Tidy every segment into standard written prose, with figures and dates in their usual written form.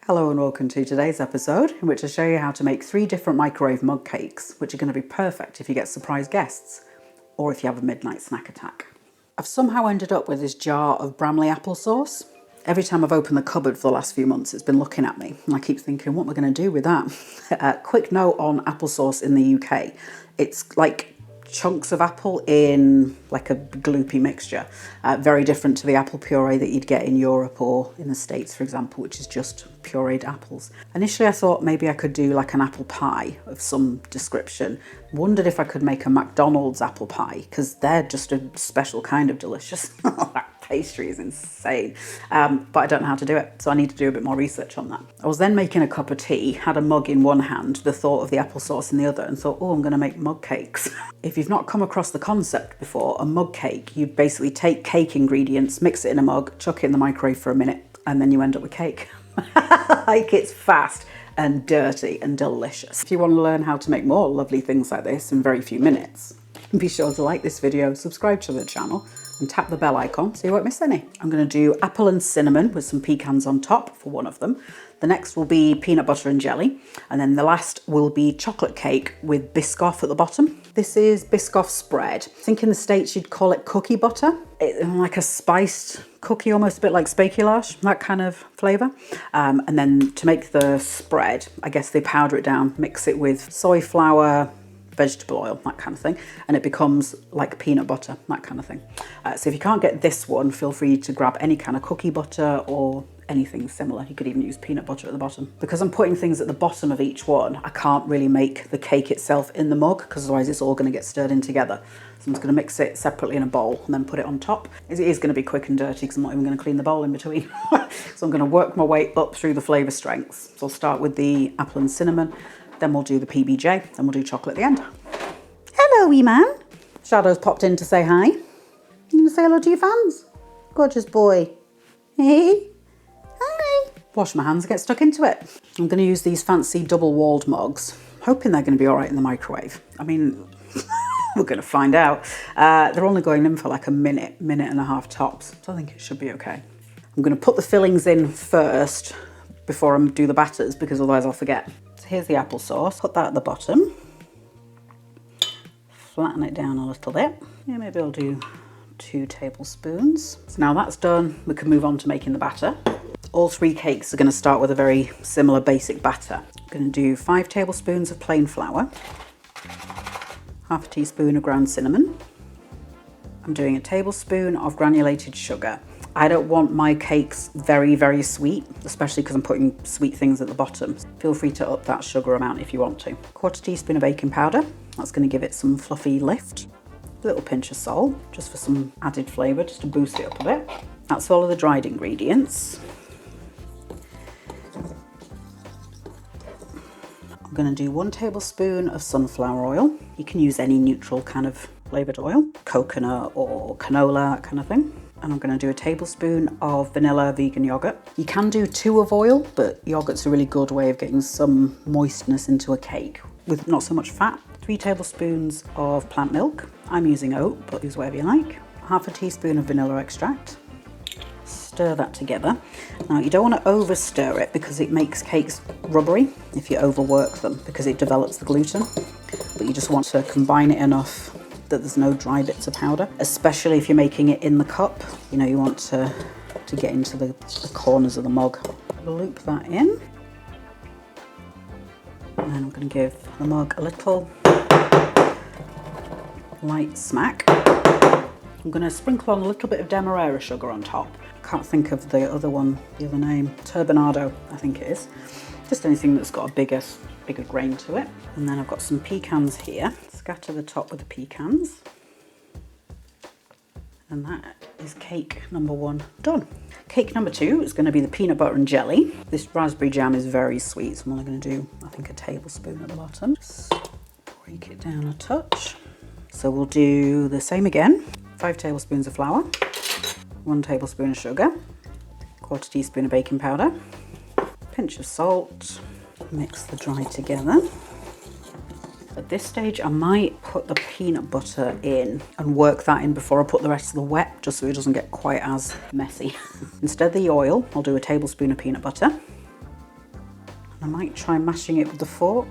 Hello and welcome to today's episode, in which I show you how to make 3 different microwave mug cakes, which are going to be perfect if you get surprise guests, or if you have a midnight snack attack. I've somehow ended up with this jar of Bramley applesauce. Every time I've opened the cupboard for the last few months, it's been looking at me, and I keep thinking, what am I going to do with that? Quick note on applesauce in the UK. It's like chunks of apple in like a gloopy mixture. Very different to the apple puree that you'd get in Europe or in the States, for example, which is just pureed apples. Initially I thought maybe I could do like an apple pie of some description. Wondered if I could make a McDonald's apple pie, because they're just a special kind of delicious. That pastry is insane, but I don't know how to do it, so I need to do a bit more research on that. I was then making a cup of tea, had a mug in one hand, the thought of the applesauce in the other, and thought, oh, I'm going to make mug cakes. If you've not come across the concept before, a mug cake, you basically take cake ingredients, mix it in a mug, chuck it in the microwave for a minute, and then you end up with cake. Like, it's fast and dirty and delicious. If you want to learn how to make more lovely things like this in very few minutes, be sure to like this video, subscribe to the channel, and tap the bell icon so you won't miss any. I'm going to do apple and cinnamon with some pecans on top for one of them. The next will be peanut butter and jelly. And then the last will be chocolate cake with Biscoff at the bottom. This is Biscoff spread. I think in the States you'd call it cookie butter. It's like a spiced cookie, almost a bit like spéculage, that kind of flavour. And then to make the spread, I guess they powder it down, mix it with soy flour, vegetable oil, that kind of thing, and it becomes like peanut butter, that kind of thing. So if you can't get this one, feel free to grab any kind of cookie butter or anything similar. You could even use peanut butter at the bottom. Because I'm putting things at the bottom of each one, I can't really make the cake itself in the mug, because otherwise it's all going to get stirred in together. So I'm just going to mix it separately in a bowl and then put it on top. It is going to be quick and dirty because I'm not even going to clean the bowl in between. So I'm going to work my way up through the flavour strengths. So I'll start with the apple and cinnamon, then we'll do the PBJ, then we'll do chocolate at the end. Hello, wee man. Shadow's popped in to say hi. You gonna say hello to your fans? Gorgeous boy. Hey. Hi. Wash my hands and get stuck into it. I'm gonna use these fancy double-walled mugs, hoping they're gonna be all right in the microwave. I mean, we're gonna find out. They're only going in for like a minute and a half tops, so I think it should be okay. I'm gonna put the fillings in first before I do the batters, because otherwise I'll forget. So here's the applesauce. Put that at the bottom. Flatten it down a little bit. Yeah, maybe I'll do 2 tablespoons. So now that's done, we can move on to making the batter. All 3 cakes are going to start with a very similar basic batter. I'm going to do 5 tablespoons of plain flour, half a teaspoon of ground cinnamon. I'm doing a tablespoon of granulated sugar. I don't want my cakes very, very sweet, especially because I'm putting sweet things at the bottom. Feel free to up that sugar amount if you want to. 1/4 teaspoon of baking powder. That's going to give it some fluffy lift. A little pinch of salt, just for some added flavour, just to boost it up a bit. That's all of the dried ingredients. I'm going to do 1 tablespoon of sunflower oil. You can use any neutral kind of flavoured oil, coconut or canola, that kind of thing. And I'm going to do a tablespoon of vanilla vegan yogurt. You can do 2 of oil, but yogurt's a really good way of getting some moistness into a cake with not so much fat. 3 tablespoons of plant milk. I'm using oat, but use whatever you like. Half a teaspoon of vanilla extract. Stir that together. Now you don't want to over stir it because it makes cakes rubbery if you overwork them, because it develops the gluten. But you just want to combine it enough that there's no dry bits of powder, especially if you're making it in the cup. You know, you want to get into the corners of the mug. Loop that in. And then I'm going to give the mug a little light smack. I'm going to sprinkle on a little bit of Demerara sugar on top. I can't think of the other one, the other name. Turbinado, I think it is. Just anything that's got a bigger grain to it. And then I've got some pecans here. Scatter the top with the pecans. And that is cake number 1 done. Cake number 2 is going to be the peanut butter and jelly. This raspberry jam is very sweet, so I'm only going to do, I think, a tablespoon at the bottom. Just break it down a touch. So we'll do the same again. 5 tablespoons of flour, 1 tablespoon of sugar, 1/4 teaspoon of baking powder, pinch of salt. Mix the dry together. At this stage, I might put the peanut butter in and work that in before I put the rest of the wet, just so it doesn't get quite as messy. Instead of the oil, I'll do a tablespoon of peanut butter, I might try mashing it with the fork,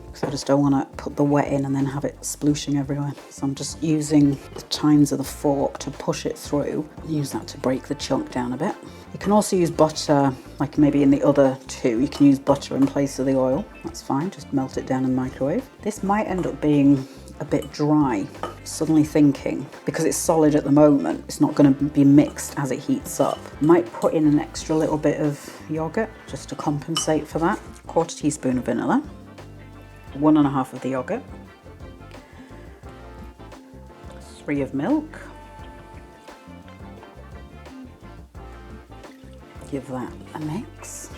because I just don't want to put the wet in and then have it splooshing everywhere. So I'm just using the tines of the fork to push it through. Use that to break the chunk down a bit. You can also use butter, like maybe in the other two, you can use butter in place of the oil. That's fine, just melt it down in the microwave. This might end up being a bit dry. Suddenly thinking, because it's solid at the moment, it's not going to be mixed as it heats up. Might put in an extra little bit of yogurt just to compensate for that. 1/4 teaspoon of vanilla. 1.5 of the yogurt. 3 of milk. Give that a mix.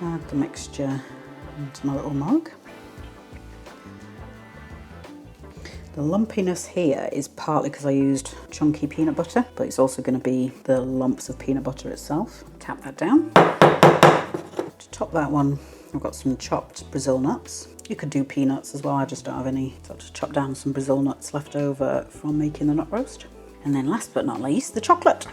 Add the mixture into my little mug. The lumpiness here is partly because I used chunky peanut butter, but it's also going to be the lumps of peanut butter itself. Tap that down. To top that one, I've got some chopped Brazil nuts. You could do peanuts as well, I just don't have any. So I'll just chop down some Brazil nuts left over from making the nut roast. And then last but not least, the chocolate.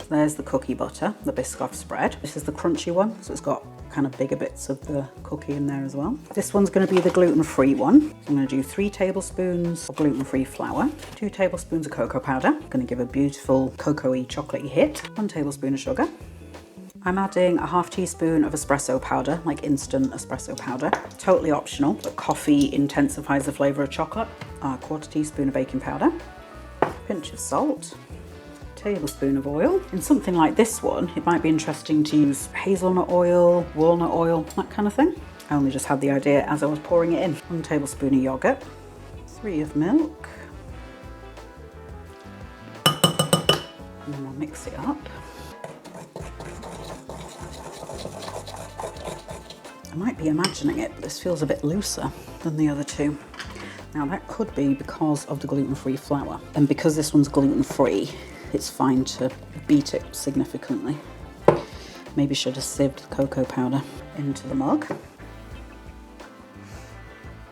There's the cookie butter, the Biscoff spread. This is the crunchy one, so it's got kind of bigger bits of the cookie in there as well. This one's going to be the gluten-free one. So I'm going to do 3 tablespoons of gluten-free flour, 2 tablespoons of cocoa powder. I'm going to give a beautiful cocoa-y, chocolatey hit. 1 tablespoon of sugar. I'm adding a 1/2 teaspoon of espresso powder, like instant espresso powder. Totally optional, but coffee intensifies the flavour of chocolate. 1/4 teaspoon of baking powder. Pinch of salt. Tablespoon of oil. In something like this one, it might be interesting to use hazelnut oil, walnut oil, that kind of thing. I only just had the idea as I was pouring it in. 1 tablespoon of yogurt. 3 of milk. And then we'll mix it up. I might be imagining it, but this feels a bit looser than the other two. Now that could be because of the gluten-free flour. And because this one's gluten-free, it's fine to beat it significantly. Maybe should have sieved the cocoa powder into the mug.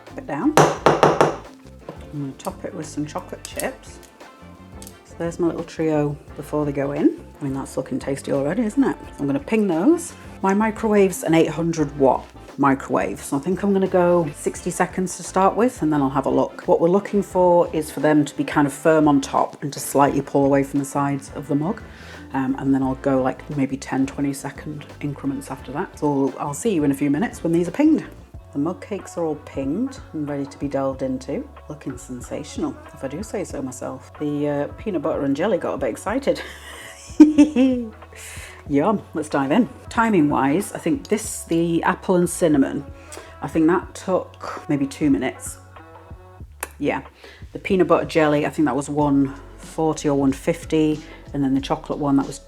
Put it down. I'm going to top it with some chocolate chips. So there's my little trio before they go in. I mean, that's looking tasty already, isn't it? So I'm going to ping those. My microwave's an 800-watt microwave, so I think I'm going to go 60 seconds to start with, and then I'll have a look. What we're looking for is for them to be kind of firm on top and to slightly pull away from the sides of the mug, and then I'll go like maybe 10-20 second increments after that. So I'll see you in a few minutes when these are pinged. The mug cakes are all pinged and ready to be delved into. Looking sensational, if I do say so myself. The peanut butter and jelly got a bit excited. Yum, let's dive in. Timing wise, I think the apple and cinnamon, I think that took maybe 2 minutes. Yeah, the peanut butter jelly, I think that was 140 or 150. And then the chocolate one, that was,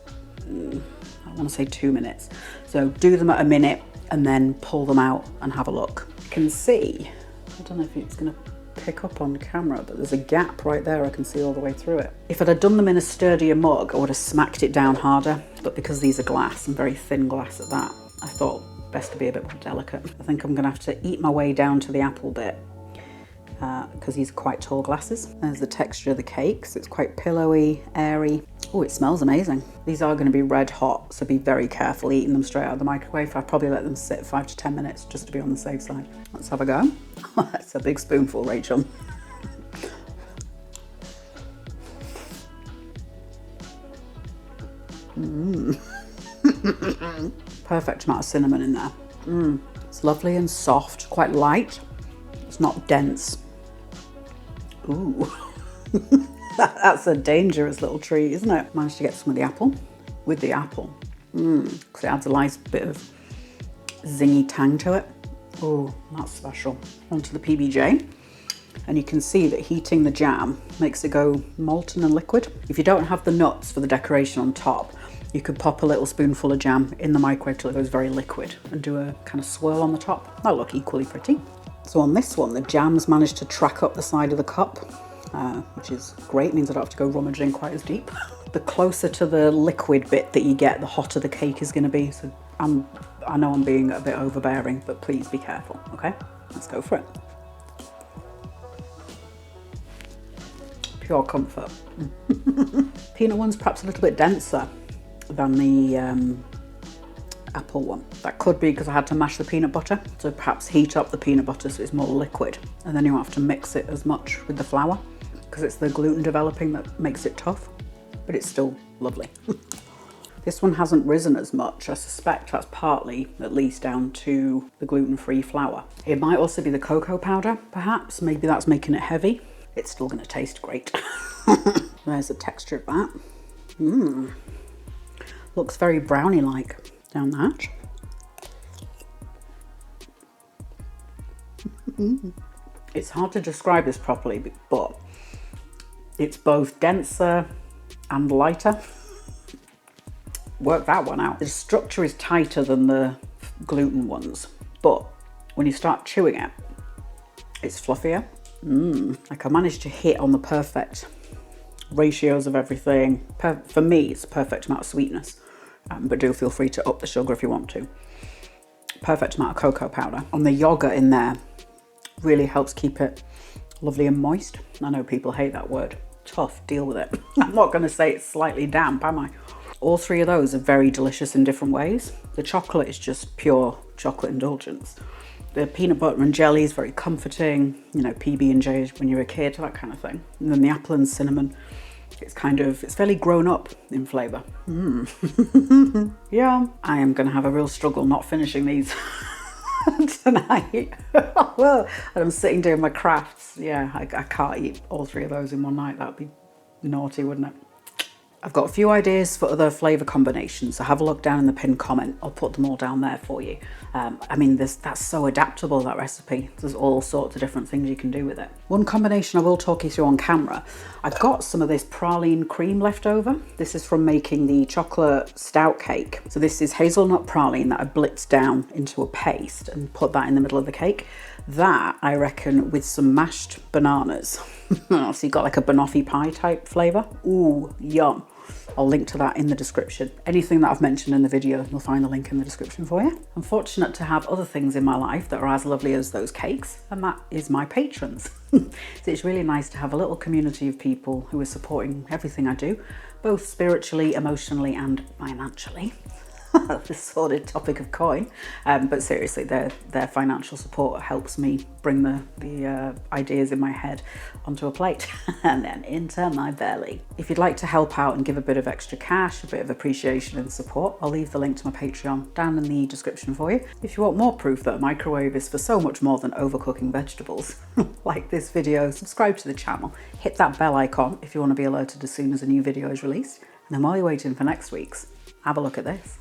I want to say 2 minutes. So do them at a minute and then pull them out and have a look. You can see, I don't know if it's gonna pick up on camera, but there's a gap right there. I can see all the way through it. If I'd have done them in a sturdier mug, I would have smacked it down harder, but because these are glass and very thin glass at that, I thought best to be a bit more delicate. I think I'm gonna have to eat my way down to the apple bit because these are quite tall glasses. There's the texture of the cake, so it's quite pillowy, airy. Oh, it smells amazing. These are going to be red hot, so be very careful eating them straight out of the microwave. I'd probably let them sit 5 to 10 minutes just to be on the safe side. Let's have a go. That's a big spoonful, Rachel. Perfect amount of cinnamon in there. It's lovely and soft, quite light. It's not dense. Ooh. That's a dangerous little treat, isn't it? Managed to get some of the apple with the apple. Because it adds a nice bit of zingy tang to it. Oh, that's special. Onto the PBJ. And you can see that heating the jam makes it go molten and liquid. If you don't have the nuts for the decoration on top, you could pop a little spoonful of jam in the microwave till it goes very liquid and do a kind of swirl on the top. That'll look equally pretty. So on this one, the jam's managed to track up the side of the cup, which is great. It means I don't have to go rummaging quite as deep. The closer to the liquid bit that you get, the hotter the cake is going to be. So I know I'm being a bit overbearing, but please be careful, okay? Let's go for it. Pure comfort. Peanut one's perhaps a little bit denser than the apple one. That could be because I had to mash the peanut butter, so perhaps heat up the peanut butter so it's more liquid, and then you won't have to mix it as much with the flour because it's the gluten developing that makes it tough, but it's still lovely. This one hasn't risen as much. I suspect that's partly, at least, down to the gluten-free flour. It might also be the cocoa powder, perhaps. Maybe that's making it heavy. It's still going to taste great. There's the texture of that. Looks very brownie-like down that. It's hard to describe this properly, but it's both denser and lighter. Work that one out. The structure is tighter than the gluten ones, but when you start chewing it, it's fluffier. Like I managed to hit on the perfect ratios of everything. For me, it's a perfect amount of sweetness, but do feel free to up the sugar if you want to. Perfect amount of cocoa powder. And the yogurt in there really helps keep it lovely and moist. I know people hate that word. Tough, deal with it. I'm not going to say it's slightly damp, am I? All three of those are very delicious in different ways. The chocolate is just pure chocolate indulgence. The peanut butter and jelly is very comforting, you know, PB&J when you're a kid, that kind of thing. And then the apple and cinnamon, it's fairly grown up in flavour. Yeah, I am going to have a real struggle not finishing these tonight. Well, and I'm sitting doing my crafts. Yeah, I can't eat all three of those in one night. That'd be naughty, wouldn't it? I've got a few ideas for other flavour combinations, so have a look down in the pinned comment. I'll put them all down there for you. I mean, that's so adaptable, that recipe. There's all sorts of different things you can do with it. One combination I will talk you through on camera. I've got some of this praline cream left over. This is from making the chocolate stout cake. So this is hazelnut praline that I blitzed down into a paste and put that in the middle of the cake. That, I reckon, with some mashed bananas. So you've got like a banoffee pie type flavour. Ooh, yum. I'll link to that in the description. Anything that I've mentioned in the video, you'll find the link in the description for you. I'm fortunate to have other things in my life that are as lovely as those cakes, and that is my patrons. So it's really nice to have a little community of people who are supporting everything I do, both spiritually, emotionally, and financially. The sordid topic of coin, but seriously, their financial support helps me bring the ideas in my head onto a plate and then into my belly. If you'd like to help out and give a bit of extra cash, a bit of appreciation and support, I'll leave the link to my Patreon down in the description for you. If you want more proof that a microwave is for so much more than overcooking vegetables, like this video, subscribe to the channel, hit that bell icon if you want to be alerted as soon as a new video is released, and then while you're waiting for next week's, have a look at this.